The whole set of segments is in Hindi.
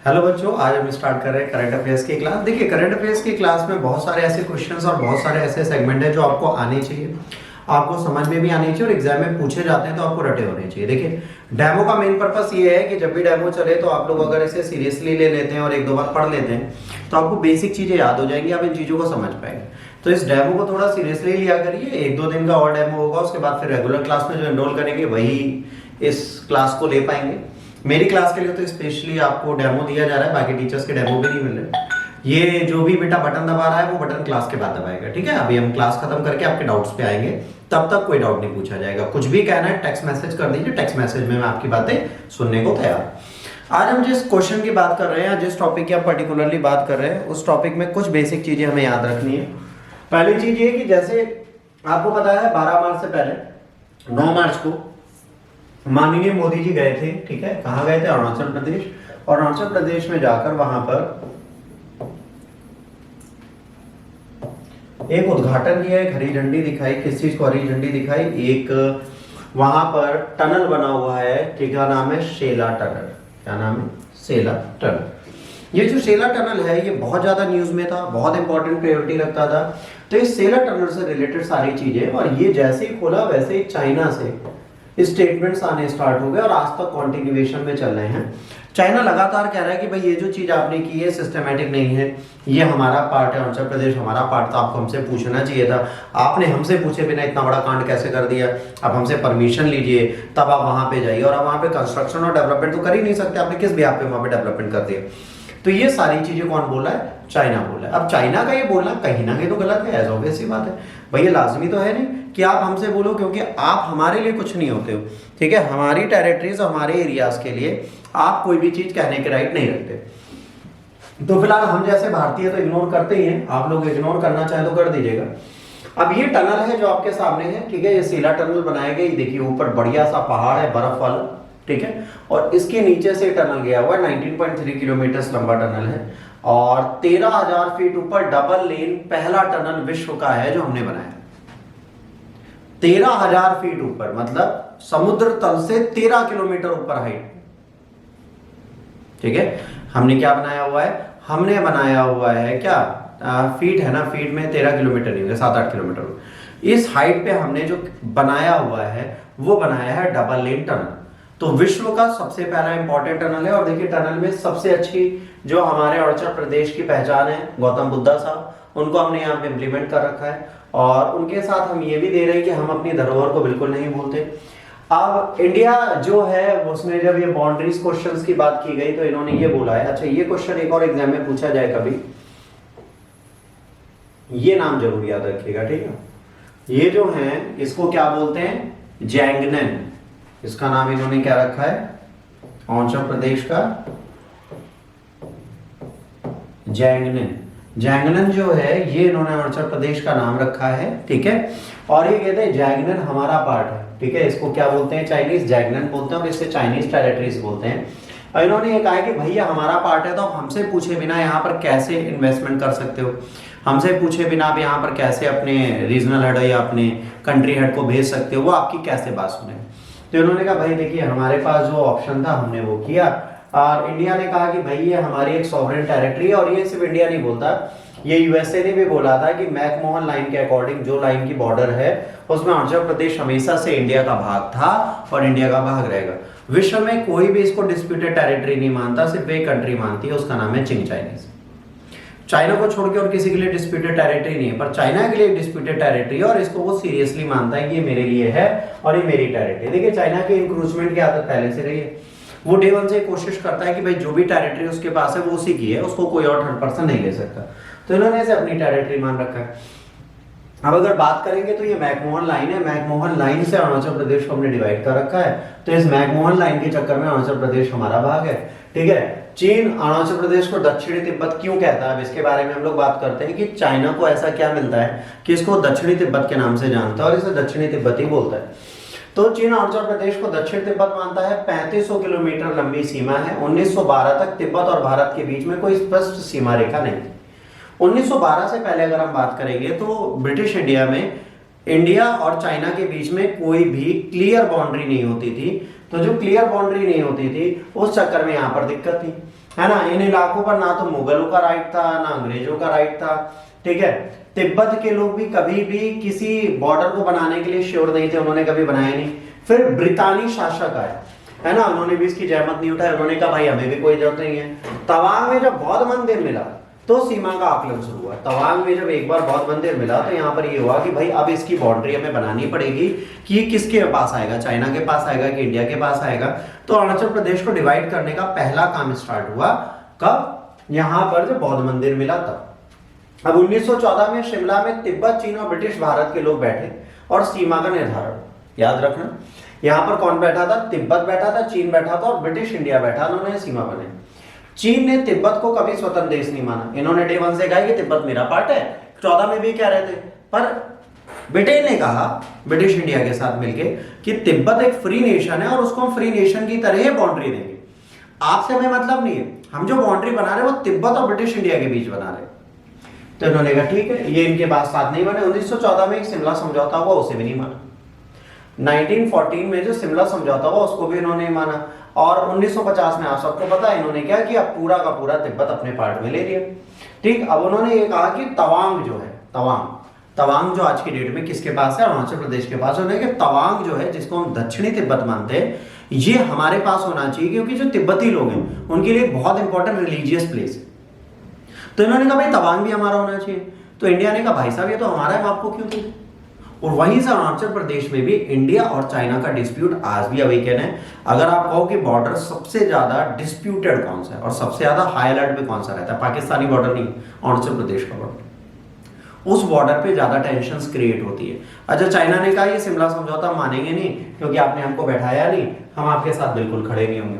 हेलो बच्चों, आज हम स्टार्ट कर रहे हैं करंट अफेयर्स की क्लास। देखिए, करंट अफेयर्स की क्लास में बहुत सारे ऐसे क्वेश्चंस और बहुत सारे ऐसे सेगमेंट है जो आपको आने चाहिए, आपको समझ में भी आने चाहिए और एग्जाम में पूछे जाते हैं तो आपको रटे होने चाहिए। देखिए, डेमो का मेन पर्पस ये है कि जब भी डेमो चले तो आप लोग अगर इसे सीरियसली ले लेते हैं और एक दो बार पढ़ लेते हैं तो आपको बेसिक चीजें याद हो जाएंगी, आप इन चीजों को समझ पाएंगे। तो इस डेमो को थोड़ा सीरियसली लिया करिए। एक दो दिन का और डेमो होगा, उसके बाद फिर रेगुलर क्लास में जो एनरोल करेंगे वही इस क्लास को ले पाएंगे। मेरी क्लास के लिए तो स्पेशली आपको डेमो दिया जा रहा है, बाकी टीचर्स के डेमो भी नहीं मिल रहे। ये जो भी बेटा बटन दबा रहा है वो बटन क्लास के बाद दबाएगा, ठीक है। अभी हम क्लास खत्म करके आपके डाउट्स पे आएंगे, तब तक कोई डाउट नहीं पूछा जाएगा। कुछ भी कहना है टेक्स्ट मैसेज कर दीजिए, टेक्स्ट मैसेज में मैं आपकी बातें सुनने को तैयार। आज हम जिस क्वेश्चन की बात कर रहे हैं, जिस टॉपिक की आप पर्टिकुलरली बात कर रहे हैं, उस टॉपिक में कुछ बेसिक चीजें हमें याद रखनी है। पहली चीज ये कि जैसे आपको पता है 12 मार्च से पहले 9 मार्च को माननीय मोदी जी गए थे, ठीक है। कहाँ गए थे? अरुणाचल प्रदेश। और अरुणाचल प्रदेश में जाकर वहां पर एक उद्घाटन किया, एक हरी झंडी दिखाई। किस चीज को हरी झंडी दिखाई? एक वहां पर टनल बना हुआ है, ठीक है, नाम है शेला टनल। क्या नाम है? शेला टनल। ये जो शेला टनल है ये बहुत ज्यादा न्यूज में था, बहुत इंपॉर्टेंट प्रायोरिटी रखता था। तो इस शेला टनल से रिलेटेड सारी चीजें, और ये जैसे ही खोला वैसे ही चाइना से स्टेटमेंट्स आने स्टार्ट हो गए और आज तक कंटिन्यूएशन में चल रहे हैं। चाइना लगातार कह रहा है कि भाई ये जो चीज आपने की है सिस्टमेटिक नहीं है, ये हमारा पार्ट है, अरुणाचल प्रदेश हमारा पार्ट था, आपको हमसे पूछना चाहिए था, आपने हमसे पूछे बिना इतना बड़ा कांड कैसे कर दिया, अब हमसे परमिशन लीजिए तब आप वहां पे जाइए। और आप वहां पे कंस्ट्रक्शन और डेवलपमेंट तो कर ही नहीं सकते, आपने किस बिहाफ पे वहां पे डेवलपमेंट कर दिया। तो ये सारी चीजें कौन बोला है? चाइना बोला है। अब चाइना का ये बोलना कहीं ना कहीं तो गलत है, एज ऑब्वियस सी बात है। भाई ये लाजमी तो है नहीं कि आप हमसे बोलो, क्योंकि आप हमारे लिए कुछ नहीं होते हो, ठीक है। हमारी टेरिटरीज, हमारे एरियाज के लिए आप कोई भी चीज कहने के राइट नहीं रखते। तो फिलहाल हम जैसे भारतीय तो इग्नोर करते ही हैं, आप लोग इग्नोर करना चाहें तो कर दीजिएगा। अब ये टनल है जो आपके सामने है, ठीक है, ये शेला टनल बनाया गया। देखिए ऊपर बढ़िया सा पहाड़ है बर्फ वाला, ठीक है, और इसके नीचे से टनल गया हुआ है। 19.3 किलोमीटर लंबा टनल है और 13,000 फीट ऊपर डबल लेन पहला टनल विश्व का है जो हमने बनाया। 13,000 फीट ऊपर, मतलब समुद्र तल से 13 किलोमीटर ऊपर हाइट, ठीक है। हमने क्या बनाया हुआ है? हमने बनाया हुआ है क्या फीट है ना, फीट में 13 किलोमीटर नहीं होगा, 7-8 किलोमीटर। इस हाइट पे हमने जो बनाया हुआ है वो बनाया है डबल लेन टनल। तो विश्व का सबसे पहला इंपॉर्टेंट टनल है। और देखिए टनल में सबसे अच्छी जो हमारे अरुणाचल प्रदेश की पहचान है, गौतम बुद्धा साहब, उनको हमने यहाँ पे इम्प्लीमेंट कर रखा है। और उनके साथ हम ये भी दे रहे हैं कि हम अपनी धरोहर को बिल्कुल नहीं भूलते। अब इंडिया जो है उसमें जब ये बाउंड्रीज क्वेश्चंस की बात की गई तो इन्होंने ये बोला है, अच्छा ये क्वेश्चन एक और एग्जाम में पूछा जाए कभी, ये नाम जरूर याद रखिएगा, ठीक है। ये जो है इसको क्या बोलते हैं? जैंगनन। इसका नाम इन्होंने क्या रखा है? अरुणाचल प्रदेश का जैंगनन। जैंगनन जो है ये इन्होंने अरुणाचल प्रदेश का नाम रखा है, ठीक है। और ये कहते हैं जैंगनन हमारा पार्ट है, ठीक है। इसको क्या बोलते हैं? चाइनीज जैंगनन बोलते हैं और इसे चाइनीज टेरिटरीज बोलते हैं। और इन्होंने ये कहा है कि भैया हमारा पार्ट है तो आप हमसे पूछे बिना यहाँ पर कैसे इन्वेस्टमेंट कर सकते हो, हमसे पूछे बिना आप यहाँ पर कैसे अपने रीजनल हेड या अपने कंट्री हेड को भेज सकते हो, वो आपकी कैसे बात सुने। तो इन्होंने कहा भाई देखिए हमारे पास जो ऑप्शन था हमने वो किया। और इंडिया ने कहा कि भाई ये हमारी एक सॉवरेन टेरिटरी है। और ये सिर्फ इंडिया नहीं बोलता, ये यूएसए ने भी बोला था कि मैकमोहन लाइन के अकॉर्डिंग जो लाइन की बॉर्डर है उसमें अरुणाचल प्रदेश हमेशा से इंडिया का भाग था और इंडिया का भाग रहेगा। विश्व में कोई भी इसको डिस्प्यूटेड टेरिटरी नहीं मानता, सिर्फ एक कंट्री मानती है, उसका नाम है चिंग चाइनीज। चाइना को छोड़ के और किसी के लिए डिस्प्यूटेड टेरिटरी नहीं है, पर चाइना के लिए डिस्प्यूटेड टेरिटरी है और इसको वो सीरियसली मानता है कि ये मेरे लिए है और ये मेरी टेरिटरी। देखिए चाइना की इंक्रोचमेंट की आदत पहले से रही है, वो डे वन से कोशिश करता है कि भाई जो भी टेरिटरी उसके पास है वो उसी की है, उसको कोई और थर्ड पर्सन नहीं ले सकता। तो इन्होंने इसे अपनी टेरिटरी मान रखा है। अब अगर बात करेंगे तो ये मैकमोहन लाइन है, मैकमोहन लाइन से अरुणाचल प्रदेश को हमने डिवाइड कर रखा है। तो इस मैकमोहन लाइन के चक्कर में अरुणाचल प्रदेश हमारा भाग है, ठीक है। चीन अरुणाचल प्रदेश को दक्षिणी तिब्बत क्यों कहता है, अब इसके बारे में हम लोग बात करते हैं कि चाइना को ऐसा क्या मिलता है कि इसको दक्षिणी तिब्बत के नाम से जानता है और इसे दक्षिणी तिब्बती बोलता है। तो चीन अरुणाचल प्रदेश को दक्षिण तिब्बत मानता है। 3500 किलोमीटर लंबी सीमा है। 1912 तक तिब्बत और भारत के बीच में कोई स्पष्ट सीमा रेखा नहीं थी। 1912 से पहले अगर हम बात करेंगे तो ब्रिटिश इंडिया में इंडिया और चाइना के बीच में कोई भी क्लियर बाउंड्री नहीं होती थी। तो जो क्लियर बाउंड्री नहीं होती थी उस चक्कर में यहाँ पर दिक्कत थी, है ना। इन इलाकों पर ना तो मुगलों का राइट था ना अंग्रेजों का राइट था, ठीक है। तिब्बत के लोग भी कभी भी किसी बॉर्डर को बनाने के लिए श्योर नहीं थे, उन्होंने कभी बनाया नहीं। फिर ब्रितानी शासक आए, है ना, उन्होंने भी इसकी जहमत नहीं उठाई, उन्होंने कहा भाई हमें भी कोई जरूरत नहीं है। तवांग में जब बौद्ध मंदिर मिला तो सीमा का आकलन शुरू हुआ। तवांग में जब एक बार बौद्ध मंदिर मिला तो यहाँ पर ये हुआ कि भाई अब इसकी बाउंड्री हमें बनानी पड़ेगी कि ये किसके पास आएगा, चाइना के पास आएगा कि इंडिया के पास आएगा। तो अरुणाचल प्रदेश को डिवाइड करने का पहला काम स्टार्ट हुआ कब, यहाँ पर जब बौद्ध मंदिर मिला तब। अब 1914 में शिमला में तिब्बत, चीन और ब्रिटिश भारत के लोग बैठे और सीमा का निर्धारण, याद रखना यहाँ पर कौन बैठा था, तिब्बत बैठा था, चीन बैठा था और ब्रिटिश इंडिया बैठा, उन्होंने सीमा बनाई। चीन ने तिब्बत को कभी स्वतंत्र देश नहीं माना, इन्होंने डे वन से कहा कि तिब्बत मेरा पार्ट है, 14 में भी कह रहे थे। पर ब्रिटेन ने कहा ब्रिटिश इंडिया के साथ मिलके कि तिब्बत एक फ्री नेशन है और उसको हम फ्री नेशन की तरह बाउंड्री देंगे, आपसे हमें मतलब नहीं है, हम जो बाउंड्री बना रहे हैं वो तिब्बत और ब्रिटिश इंडिया के बीच बना रहे। तो इन्होंने कहा ठीक है, ये इनके बात साथ नहीं बने। 1914 में एक शिमला समझौता हुआ, उसे भी नहीं माना। 1914 में जो शिमला समझौता हुआ उसको भी इन्होंने माना। और 1950 में आप सबको पता है इन्होंने क्या किया, पूरा का पूरा तिब्बत अपने पार्ट में ले लिया। ठीक, अब उन्होंने ये कहा कि तवांग जो है, तवांग जो आज की डेट में किसके पास है, अरुणाचल प्रदेश के पास। उन्होंने कि तवांग जो है, जिसको हम दक्षिणी तिब्बत मानते हैं, ये हमारे पास होना चाहिए, क्योंकि जो तिब्बती लोग हैं उनके लिए बहुत इंपॉर्टेंट रिलीजियस प्लेस है। तो इन्होंने कहा भाई तवांग भी हमारा होना चाहिए। तो इंडिया ने कहा भाई साहब ये तो हमारा है, आपको क्यों दें। और वहीं से अरुणाचल प्रदेश में भी इंडिया और चाइना का डिस्प्यूट आज भी अवेकन है। अगर आप कहो कि बॉर्डर सबसे ज्यादा डिस्प्यूटेड कौन सा है और सबसे ज्यादा हाई अलर्ट पे कौन सा रहता है, पाकिस्तानी बॉर्डर नहीं, अरुणाचल प्रदेश का बॉर्डर। उस बॉर्डर पे ज्यादा टेंशंस क्रिएट होती है। अच्छा, चाइना ने कहा ये शिमला समझौता हम मानेंगे नहीं क्योंकि आपने हमको बैठाया नहीं, हम आपके साथ बिल्कुल खड़े नहीं होंगे।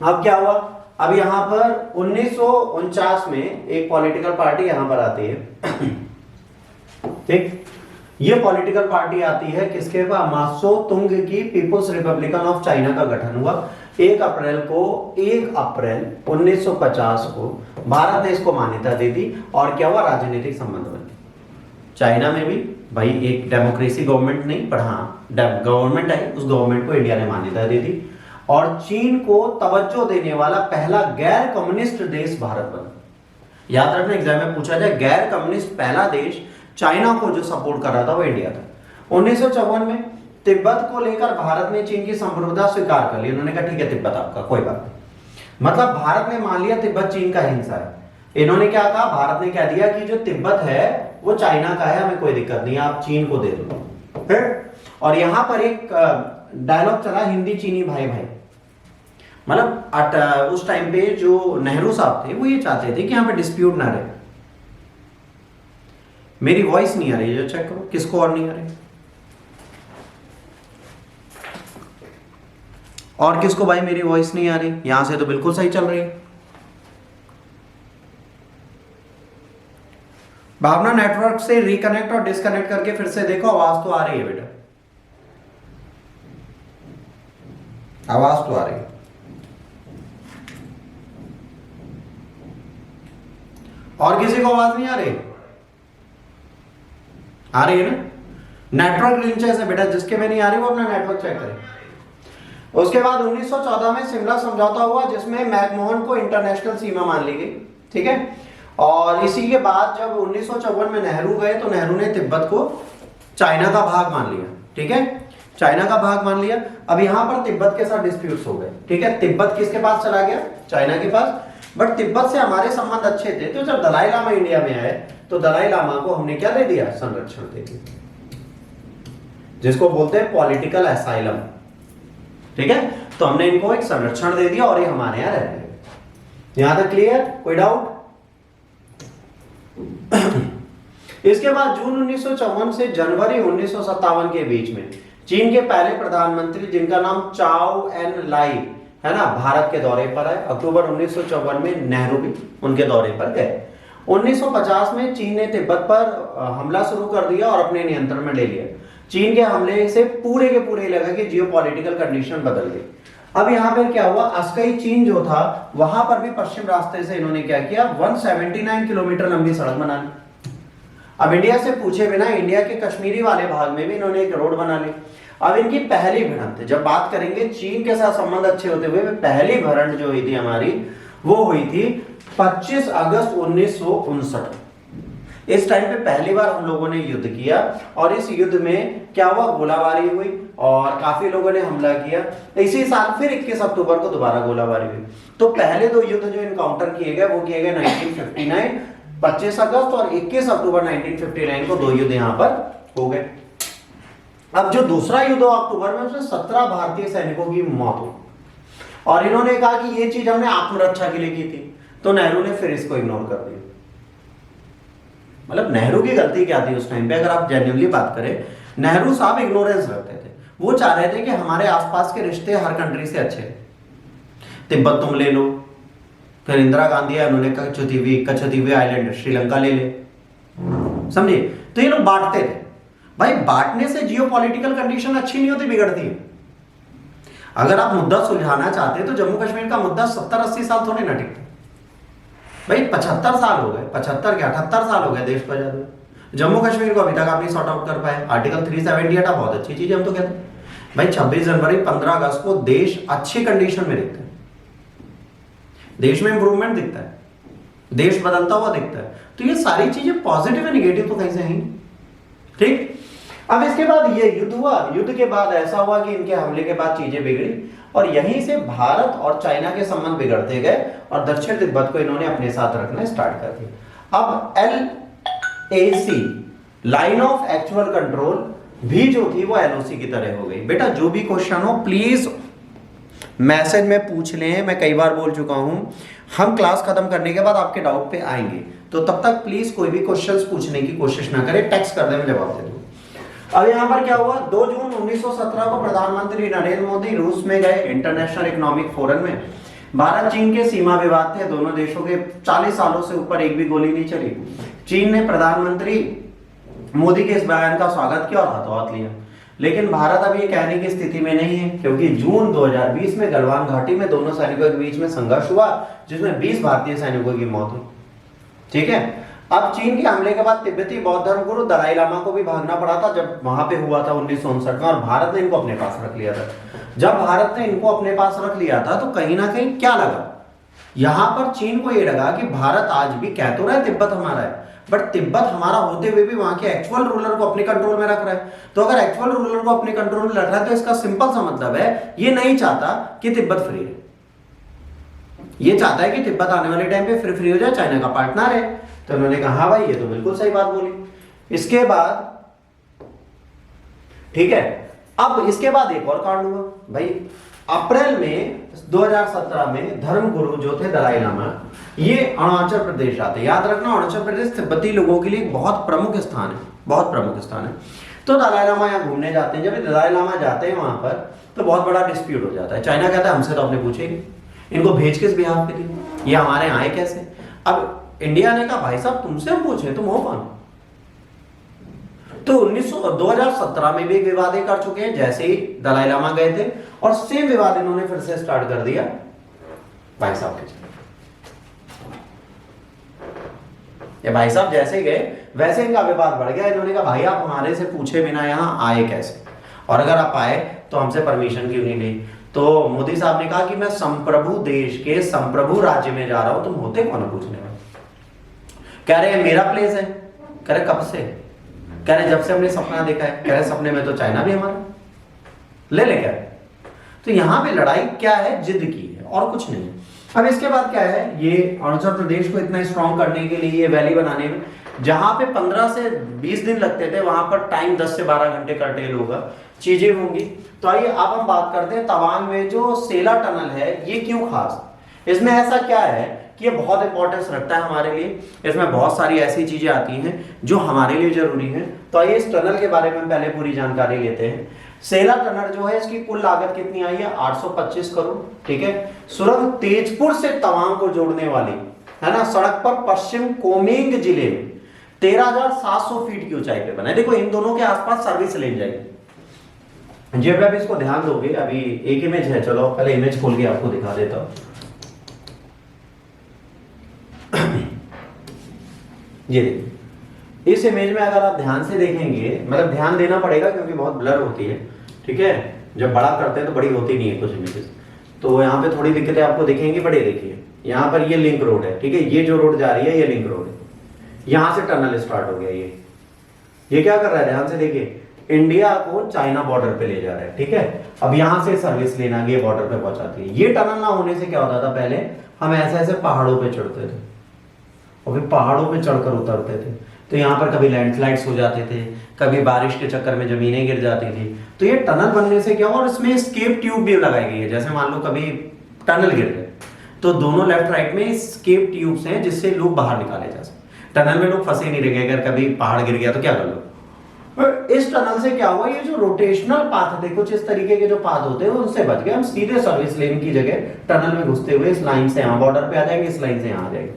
अब क्या हुआ, अब यहां पर 1949 में एक पॉलिटिकल पार्टी यहां पर आती है। ठीक, ये पॉलिटिकल पार्टी आती है किसके पास, मात्सो तुंग की पीपुल्स रिपब्लिकन ऑफ चाइना का गठन हुआ 1 अप्रैल 1950 को। भारत ने इसको मान्यता दे दी और क्या हुआ, राजनीतिक संबंध बने। चाइना में भी भाई एक डेमोक्रेसी गवर्नमेंट नहीं पर हाँ गवर्नमेंट आई, उस गवर्नमेंट को इंडिया ने मान्यता दे दी। और चीन को तवज्जो देने वाला पहला गैर कम्युनिस्ट देश भारत बना। याद रखना, एग्जाम में पूछा जाए, गैर कम्युनिस्ट पहला देश चाइना को जो सपोर्ट कर रहा था वो इंडिया था। 1954 में तिब्बत को लेकर भारत ने चीन की संप्रभुता स्वीकार कर ली। उन्होंने कहा ठीक है तिब्बत आपका, कोई बात नहीं। मतलब भारत ने मान लिया तिब्बत चीन का हिस्सा है। इन्होंने क्या कहा, भारत ने कह दिया कि जो तिब्बत है वो चाइना का है, हमें कोई दिक्कत नहीं, आप चीन को दे दो। फिर और यहां पर एक डायलॉग चला हिंदी चीनी भाई भाई, मतलब उस टाइम पे जो नेहरू साहब थे वो ये चाहते थे कि यहाँ पे डिस्प्यूट ना रहे। मेरी वॉइस नहीं आ रही, जो चेक करो किसको और नहीं आ रही, और किसको भाई मेरी वॉइस नहीं आ रही। यहां से तो बिल्कुल सही चल रही है। भावना नेटवर्क से रिकनेक्ट और डिस्कनेक्ट करके फिर से देखो, आवाज तो आ रही है बेटा, आवाज तो आ रही है। और किसी को आवाज नहीं आ रही, आ रही है ना। नेटवर्क ग्लिचेस है बेटा, जिसके में नहीं आ रही वो अपना नेटवर्क चेक करें। उसके बाद 1914 में शिमला समझौता हुआ जिसमें मैकमोहन को इंटरनेशनल सीमा मान ली गई, ठीक है। और इसी के बाद जब 1954 में नेहरू गए तो नेहरू ने तिब्बत को चाइना का भाग मान लिया, ठीक है, चाइना का भाग मान लिया। अब यहां पर तिब्बत के साथ डिस्प्यूट्स हो गए, ठीक है। तिब्बत किसके पास चला गया, चाइना के पास। बट तिब्बत से हमारे संबंध अच्छे थे, तो जब दलाई लामा इंडिया में आए तो दलाई लामा को हमने क्या दे दिया, संरक्षण दे दिया, जिसको बोलते हैं पॉलिटिकल असाइलम, ठीक है। तो हमने इनको एक संरक्षण दे दिया और ये हमारे यहां रहते हैं। यहां तक क्लियर, कोई डाउट। इसके बाद जून 1954 से जनवरी 1957 के बीच में चीन के पहले प्रधानमंत्री जिनका नाम चाओ एन लाई है ना, भारत के दौरे पर आए। अक्टूबर 1954 में नेहरू भी उनके दौरे पर गए। 1950 में चीन ने तिब्बत पर हमला शुरू कर दिया और अपने नियंत्रण में ले लिया। चीन के हमले से पूरे के पूरे इलाके की जियोपॉलिटिकल कंडीशन बदल गई। अब यहाँ पर क्या हुआ, अस्कई चीन जो था वहां पर भी पश्चिम रास्ते से इन्होंने क्या किया, 179 किलोमीटर लंबी सड़क बना ली। अब इंडिया से पूछे बिना इंडिया के कश्मीरी वाले भाग में भी इन्होंने एक रोड बना ली। अब इनकी पहली भिड़ंत, जब बात करेंगे चीन के साथ संबंध अच्छे होते हुए, पहली भिड़ंत जो हुई थी हमारी वो हुई थी 25 अगस्त 1959। इस टाइम पे पहली बार हम लोगों ने युद्ध किया और इस युद्ध में क्या हुआ, गोलाबारी हुई और काफी लोगों ने हमला किया। इसी साल फिर 21 अक्टूबर को दोबारा गोलाबारी हुई। तो पहले दो युद्ध जो इनकाउंटर किए गए वो किए गए 1959 25 अगस्त और 21 अक्टूबर 1959 को दो युद्ध यहां पर हो गए। अब जो दूसरा युद्ध अक्टूबर में, उसमें 17 भारतीय सैनिकों की मौत हुई और इन्होंने कहा कि ये चीज हमने आत्मरक्षा के लिए की थी, तो नेहरू ने फिर इसको इग्नोर कर दिया। मतलब नेहरू की गलती क्या थी उस टाइम पे, अगर आप जेन्युइनली बात करें, नेहरू साहब इग्नोरेंस रखते थे। वो चाह रहे थे कि हमारे आसपास के रिश्ते हर कंट्री से अच्छे, तिब्बत तुम ले लो, फिर इंदिरा गांधी है, उन्होंने कचुदीवी आइलैंड श्रीलंका ले ले, समझिए। तो ये लोग बांटते थे। भाई बांटने से जियोपॉलिटिकल कंडीशन अच्छी नहीं होती, बिगड़ती है। अगर आप मुद्दा सुलझाना चाहते हैं तो जम्मू कश्मीर का मुद्दा 70-80 साल थोड़े ना टिकता। भाई 75 साल हो गए, 75 क्या 78 साल हो गए देश को आजाद हुए। जम्मू कश्मीर को अभी तक आप नहीं सॉर्ट आउट कर पाए। आर्टिकल 370 हटा, बहुत अच्छी चीज है, हम तो कहते हैं। भाई 26 जनवरी 15 अगस्त को देश अच्छी कंडीशन में दिखता है, देश में इंप्रूवमेंट दिखता है, देश बदलता हुआ दिखता है। तो ये सारी चीजें पॉजिटिव है, निगेटिव तो कहीं से हैं। ठीक, अब इसके बाद ये युद्ध हुआ। युद्ध के बाद ऐसा हुआ कि इनके हमले के बाद चीजें बिगड़ी और यहीं से भारत और चाइना के संबंध बिगड़ते गए और दक्षिण तिब्बत को इन्होंने अपने साथ रखना स्टार्ट कर दिया। अब LAC, line of actual control, भी जो थी वो LOC की तरह हो गई। बेटा जो भी क्वेश्चन हो प्लीज मैसेज में पूछ लें, मैं कई बार बोल चुका हूं, हम क्लास खत्म करने के बाद आपके डाउट पे आएंगे, तो तब तक प्लीज कोई भी क्वेश्चंस पूछने की कोशिश ना करें, टेक्स्ट कर दे, मैं जवाब दे दूं। अब यहां पर क्या हुआ, 2 जून 1917 को प्रधानमंत्री नरेंद्र मोदी रूस में गए इंटरनेशनल इकोनॉमिक फोरम में। भारत चीन के सीमा विवाद थे, दोनों देशों के 40 सालों से ऊपर एक भी गोली नहीं चली। चीन ने प्रधानमंत्री मोदी के इस बयान का स्वागत किया और हाथों हाथ लिया, लेकिन भारत अब ये कहने की स्थिति में नहीं है, क्योंकि जून 2020 में गलवान घाटी में दोनों सैनिकों के बीच में संघर्ष हुआ जिसमें 20 भारतीय सैनिकों की मौत हुई। ठीक है, अब चीन के हमले के बाद तिब्बती बौद्ध धर्मगुरु दलाई लामा को भी भागना पड़ा था, जब वहां पे हुआ था 1959 में, और भारत ने इनको अपने पास रख लिया था। जब भारत ने इनको अपने पास रख लिया था तो कहीं ना कहीं क्या लगा, यहां पर चीन को यह लगा कि भारत आज भी कह तो रहा है तिब्बत हमारा है, बट तिब्बत हमारा होते हुए भी वहां के एक्चुअल रूलर को अपने कंट्रोल में रख रहा है। तो अगर एक्चुअल रूलर को अपने कंट्रोल में रख रहा है तो इसका सिंपल सा मतलब है, ये नहीं चाहता कि तिब्बत फ्री रहे, ये चाहता है कि तिब्बत आने वाले टाइम पे फ्री हो जाए, चाइना का पार्टनर है। तो उन्होंने कहा हाँ भाई ये तो बिल्कुल सही बात बोली। इसके बाद ठीक है, अब इसके बाद एक और कांड हुआ भाई। अप्रैल में 2017 में धर्मगुरु जो थे दलाई लामा, ये अरुणाचल प्रदेश आते। याद रखना अरुणाचल प्रदेश तिब्बती लोगों के लिए बहुत प्रमुख स्थान है, बहुत प्रमुख स्थान है। तो दलाई लामा यहाँ घूमने जाते हैं। जब दलाई लामा जाते हैं वहां पर तो बहुत बड़ा डिस्प्यूट हो जाता है। चाइना कहता है हमसे तो आपने पूछे ही, इनको भेज किस बिहाफ पे थी, ये हमारे आए कैसे। अब इंडिया ने कहा भाई साहब तुमसे हम पूछे, तुम हो कौन। तो 2017 में भी विवाद कर चुके हैं, जैसे ही दलाई लामा गए थे, और सेम विवाद इन्होंने फिर से स्टार्ट कर दिया भाई साहब के। ये भाई साहब जैसे गए वैसे इनका विवाद बढ़ गया। इन्होंने कहा भाई आप हमारे से पूछे बिना यहां आए कैसे, और अगर आप आए तो हमसे परमिशन क्यों नहीं ली। तो मोदी साहब ने कहा कि मैं संप्रभु देश के संप्रभु राज्य में जा रहा हूं, तुम होते कौन पूछने वाले। कह रहे मेरा प्लेस है। कह रहे कब से। कह रहे जब से हमने सपना देखा है। कह रहे सपने में तो चाइना भी हमारा ले क्या। तो यहां पे लड़ाई क्या है, जिद की है और कुछ नहीं। अब इसके बाद क्या है, ये अरुणाचल प्रदेश को इतना स्ट्रॉन्ग करने के लिए, ये वैली बनाने में जहां पे 15 से 20 दिन लगते थे, वहां पर टाइम 10 से 12 घंटे कर्टेल होगा, चीजें होंगी। तो आइए अब हम बात करते हैं तवांग में जो सेला टनल है, ये क्यों खास। इसमें ऐसा क्या है कि ये बहुत इंपॉर्टेंस रखता है हमारे लिए। इसमें बहुत सारी ऐसी चीजें आती हैं जो हमारे लिए जरूरी हैं। तो आइए इस टनल के बारे में पहले पूरी जानकारी लेते हैं। सेला टनल जो है, इसकी कुल लागत कितनी आई है, 825 करोड़। ठीक है, सुरंग तेजपुर से तवांग को जोड़ने वाली है ना, सड़क पर पश्चिम कोमेंग जिले में 13,700 फीट की ऊंचाई पे बना है। देखो इन दोनों के आसपास सर्विस लेन जाएगी। जब आप इसको ध्यान दोगे, अभी एक इमेज है, चलो पहले इमेज खोल के आपको दिखा देता हूं। ये इस इमेज में अगर आप ध्यान से देखेंगे, मतलब ध्यान देना पड़ेगा क्योंकि बहुत ब्लर होती है। ठीक है, जब बड़ा करते हैं तो बड़ी होती नहीं है कुछ इमेजेस। तो यहाँ पे थोड़ी दिक्कतें आपको दिखेंगी, बड़े देखिए यहाँ पर ये लिंक रोड है, ठीक है, ये जो रोड जा रही है ये लिंक रोड है, यहाँ से टनल स्टार्ट हो गया। ये क्या कर रहा है, ध्यान से देखिए, इंडिया को चाइना बॉर्डर पे ले जा रहा है, ठीक है। अब यहाँ से सर्विस लेना ये बॉर्डर पे पहुंचाती है। ये टनल ना होने से क्या होता था, पहले हम ऐसे ऐसे पहाड़ों पे चढ़ते थे और फिर पहाड़ों पे चढ़कर उतरते थे, तो यहाँ पर कभी लैंडस्लाइड्स हो जाते थे, कभी बारिश के चक्कर में जमीनें गिर जाती थी। तो ये टनल बनने से क्या हुआ, और इसमें स्केप ट्यूब भी लगाई गई है। जैसे मान लो कभी टनल गिर गए तो दोनों लेफ्ट राइट में स्केप ट्यूब्स हैं जिससे लोग बाहर निकाले जा सके। टनल में लोग फंसे नहीं रहेंगे, अगर कभी पहाड़ गिर गया तो क्या कर लो। इस टनल से क्या हुआ, ये जो रोटेशनल पाथ थे, कुछ इस तरीके के जो पाथ होते हैं उनसे बच गए। हम सीधे सर्विस लेन की जगह टनल में घुसते हुए इस लाइन से यहाँ बॉर्डर पे आ जाएंगे, इस लाइन से यहाँ आ जाएंगे।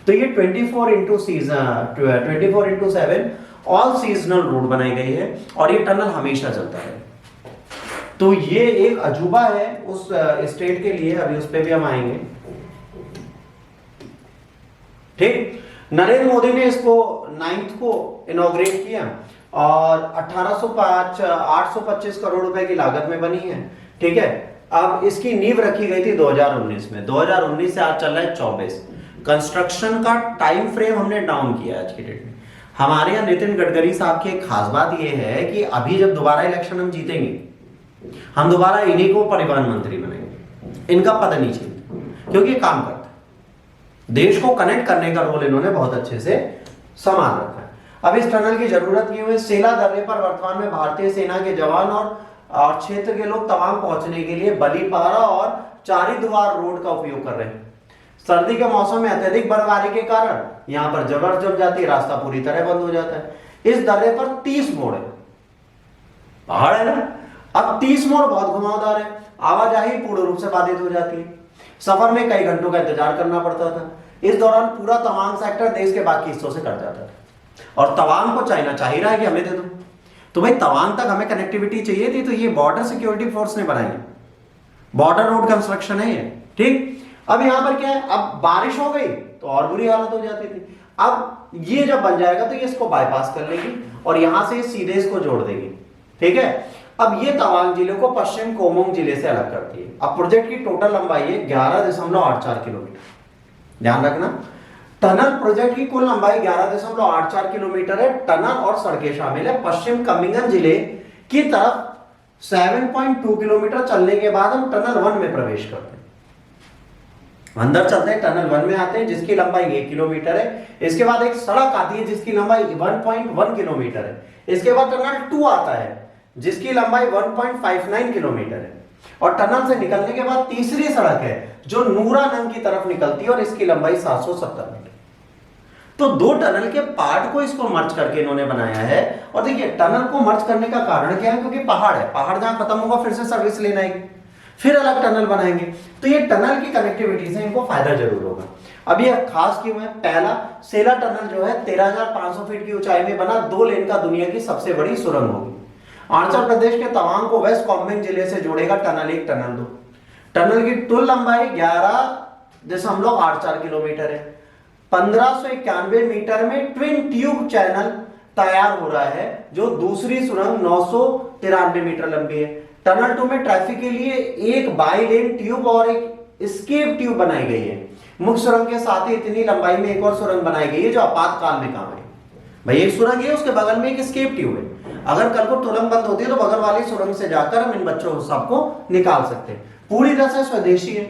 तो ये 24x7 ऑल सीजनल रोड बनाई गई है और ये टनल हमेशा चलता है। तो ये एक अजूबा है उस स्टेट के लिए, अभी उस पर भी हम आएंगे, ठीक। नरेंद्र मोदी ने इसको 9th को इनॉग्रेट किया और 825 करोड़ रुपए की लागत में बनी है, ठीक है। अब इसकी नींव रखी गई थी 2019 में, 2019 से आज चल रहा है 24। कंस्ट्रक्शन का टाइम फ्रेम हमने डाउन किया आज की डेट में। हमारे यहाँ नितिन गडकरी साहब की एक खास बात यह है कि अभी जब दोबारा इलेक्शन हम जीतेंगे, हम दोबारा इन्हीं को परिवहन मंत्री बनाएंगे। इनका पद नहीं छीनते क्योंकि काम करता है, देश को कनेक्ट करने का रोल इन्होंने बहुत अच्छे से संभाल रखा है। अब इस टनल की जरूरत ये हुई, सेला दर्रे पर वर्तमान में भारतीय सेना के जवान और क्षेत्र के लोग तवांग पहुंचने के लिए बलीपारा और चारीद्वार रोड का उपयोग कर रहे हैं। सर्दी के मौसम में अत्यधिक बर्फबारी के कारण यहाँ पर जबर जम जाती है, रास्ता पूरी तरह बंद हो जाता है। इस दर्रे पर 30 मोड़ है, पहाड़ है ना, अब 30 मोड़ बहुत घुमावदार है, आवाजाही पूर्ण रूप से बाधित हो जाती है। सफर में कई घंटों का इंतजार करना पड़ता था। इस दौरान पूरा तवांग सेक्टर देश के बाकी हिस्सों से कट जाता था और तवांग को चाइना चाह रहा है कि हमें दे दो। तो भाई तवांग तक हमें कनेक्टिविटी चाहिए थी, तो ये बॉर्डर सिक्योरिटी फोर्स ने बनाई है, बॉर्डर रोड कंस्ट्रक्शन है ये, ठीक। अब यहां पर क्या है, अब बारिश हो गई तो और बुरी हालत हो जाती थी। अब ये जब बन जाएगा तो ये इसको बाईपास कर लेगी और यहां से सीधे इसको जोड़ देगी, ठीक है। अब ये तवांग जिले को पश्चिम कोमोंग जिले से अलग करती है। अब प्रोजेक्ट की टोटल लंबाई है 11.84 किलोमीटर, ध्यान रखना। टनल प्रोजेक्ट की कुल लंबाई 11.84 किलोमीटर है। टनल और सड़कें शामिल है। पश्चिम कमिंगन जिले की तरफ 7.2 किलोमीटर चलने के बाद हम टनल 1 में प्रवेश करते हैं, अंदर चलते हैं, टनल 1 में आते हैं जिसकी लंबाई 1 किलोमीटर है। इसके बाद एक सड़क आती है जिसकी लंबाई 1.1 किलोमीटर है। इसके बाद टनल 2 आता है जिसकी लंबाई 1.59 किलोमीटर है और टनल से निकलने के बाद तीसरी सड़क है जो नूरानंग की तरफ निकलती है और इसकी लंबाई 770 मीटर। तो दो टनल के पार्ट को इसको मर्ज करके इन्होंने बनाया है। और देखिए टनल को मर्ज करने का कारण क्या है, क्योंकि पहाड़ है, पहाड़ जहां खत्म होगा फिर से सर्विस लेना आएगी, फिर अलग टनल बनाएंगे, तो ये टनल की कनेक्टिविटी से इनको फायदा जरूर होगा। अब ये खास क्यों है, पहला सेला टनल जो है 13,500 फीट की ऊंचाई में बना 2 लेन का दुनिया की सबसे बड़ी सुरंग होगी। अरुणाचल प्रदेश के तवांग को वेस्ट कामेंग जिले से जोड़ेगा टनल 1 टनल 2। टनल की कुल लंबाई 11.84 किलोमीटर है। 1591 मीटर में ट्विन ट्यूब चैनल तैयार हो रहा है जो दूसरी सुरंग 993 मीटर लंबी है। टनल 2 में ट्रैफिक के लिए एक बाई लेन ट्यूब और एक एस्केप ट्यूब बनाई गई है। मुख्य सुरंग के साथ ही इतनी लंबाई में एक और सुरंग बनाई गई है जो आपातकाल में काम है। भाई एक सुरंग है, उसके बगल में एक एस्केप ट्यूब है। अगर कल को तुरंत बंद होती है तो बगल वाली सुरंग से जाकर हम इन बच्चों को सबको निकाल सकते हैं। पूरी तरह से स्वदेशी है,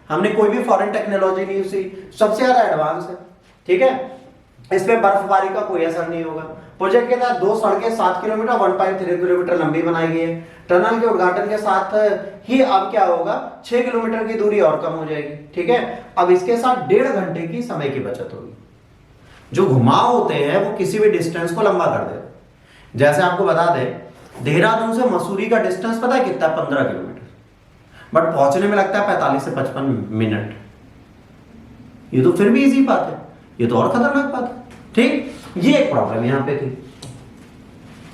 हमने कोई भी फॉरेन टेक्नोलॉजी नहीं यूज की, सबसे ज्यादा एडवांस है, ठीक है। इसमें बर्फबारी का कोई असर नहीं होगा। प्रोजेक्ट के तहत 2 सड़कें 7 किलोमीटर 1.3 किलोमीटर लंबी बनाई गई है। टनल के उद्घाटन के साथ ही अब क्या होगा, 6 किलोमीटर की दूरी और कम हो जाएगी, ठीक है। अब इसके साथ 1.5 घंटे की समय की बचत होगी। जो घुमाव होते हैं वो किसी भी डिस्टेंस को लंबा कर देते हैं। जैसे आपको बता दें, देहरादून से मसूरी का डिस्टेंस पता है कितना, 15 किलोमीटर, बट पहुंचने में लगता है 45 से 55 मिनट। ये तो फिर भी इजी बात है, ये तो और खतरनाक बात है, ठीक। ये एक प्रॉब्लम यहां पे थी।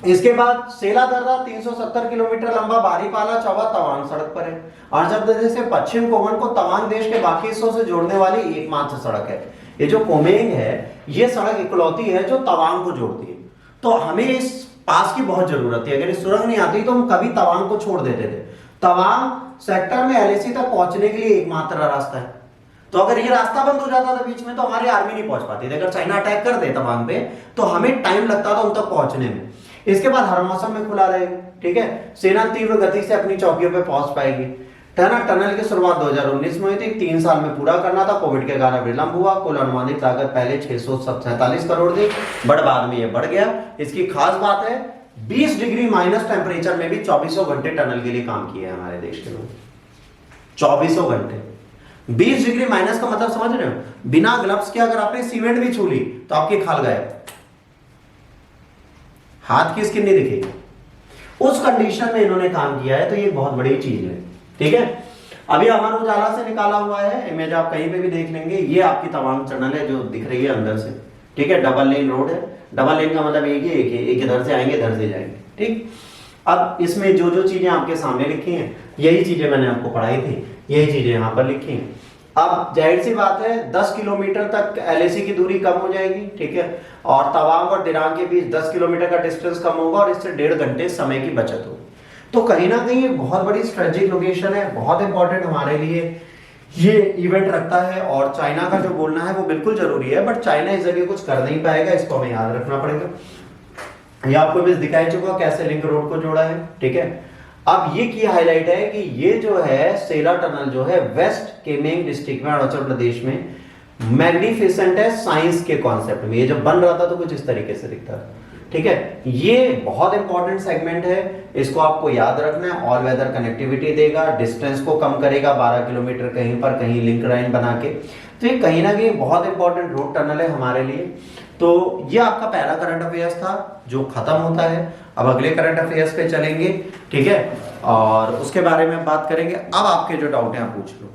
इसके बाद सेला दर्रा 370 किलोमीटर लंबा बारीपाला चौवा तवांग सड़क पर है। अरुणाचल प्रदेश से पश्चिम कोमन को तवांग देश के बाकी हिस्सों से जोड़ने वाली एकमात्र सड़क है। ये जो कोमेंग है, ये सड़क इकलौती है जो तवांग को जोड़ती है। तो हमें इस पास की बहुत जरूरत थी। अगर ये सुरंग नहीं आती तो हम कभी तवांग को छोड़ देते थे। तवांग सेक्टर में एलएसी तक पहुंचने के लिए एकमात्र रास्ता है। तो अगर ये रास्ता बंद हो जाता था बीच में तो हमारी आर्मी नहीं पहुंच पाती थी। अगर चाइना अटैक कर दे तवांग पे तो हमें टाइम लगता था उन तक पहुंचने में। इसके बाद हर मौसम में खुला रहेगा, ठीक है। सेना तीव्र गति से अपनी चौकियों पे पहुंच पाएगी। टनल की शुरुआत 2019 में हुई थी, 3 साल में पूरा करना था। कोविड के कारण विलंब हुआ। कुल अनुमानित लागत पहले 647 करोड़ थी, बट बाद में ये बढ़ गया। इसकी खास बात है 20 डिग्री माइनस टेम्परेचर में भी 24 घंटे टनल के लिए काम किए हैं हमारे देश के लोग। 24 घंटे। 20 डिग्री माइनस का मतलब समझ रहे हो? बिना ग्लव्स के अगर आपने सीमेंट भी छू ली तो आपकी खाल गायब, हाथ की स्किन नहीं दिखेगी। उस कंडीशन में इन्होंने काम किया है, तो ये बहुत बड़ी चीज है, ठीक है। अभी अमर उजाला से निकाला हुआ है इमेज, आप कहीं पे भी देख लेंगे। ये आपकी तवांग टनल है जो दिख रही है अंदर से, ठीक है। डबल लेन रोड है। डबल लेन का मतलब एक इधर से आएंगे इधर से जाएंगे, ठीक। अब इसमें जो जो चीजें आपके सामने लिखी हैं यही चीजें मैंने आपको पढ़ाई थी, यही चीजें यहाँ पर लिखी हैं। अब जाहिर सी बात है 10 किलोमीटर तक एलएसी की दूरी कम हो जाएगी, ठीक है। और तवांग और दिरांग के बीच 10 किलोमीटर का डिस्टेंस कम होगा और इससे 1.5 घंटे समय की बचत होगी। तो कहीं ना कहीं एक बहुत बड़ी स्ट्रेटेजिक लोकेशन है, बहुत इंपॉर्टेंट हमारे लिए ये इवेंट रखता है। और चाइना का जो बोलना है वो बिल्कुल जरूरी है, बट चाइना इस जगह कुछ कर नहीं पाएगा, इसको हमें याद रखना पड़ेगा। ये आपको इमेज दिखाई चुका कैसे लिंक रोड को जोड़ा है, ठीक है। अब ये की हाईलाइट है कि ये जो है सेला टनल जो है वेस्ट केमेंग डिस्ट्रिक्ट में अरुणाचल प्रदेश में मैग्निफिसेंट है साइंस के कॉन्सेप्ट में। ये जब बन रहा था तो कुछ इस तरीके से दिखता था, ठीक है। ये बहुत इंपॉर्टेंट सेगमेंट है, इसको आपको याद रखना है। ऑल वेदर कनेक्टिविटी देगा, डिस्टेंस को कम करेगा 12 किलोमीटर कहीं पर कहीं लिंक लाइन बना के। तो ये कहीं ना कहीं बहुत इंपॉर्टेंट रोड टनल है हमारे लिए। तो ये आपका पहला करंट अफेयर्स था जो खत्म होता है। अब अगले करंट अफेयर्स पे चलेंगे, ठीक है, और उसके बारे में बात करेंगे। अब आपके जो डाउट है आप पूछ लो।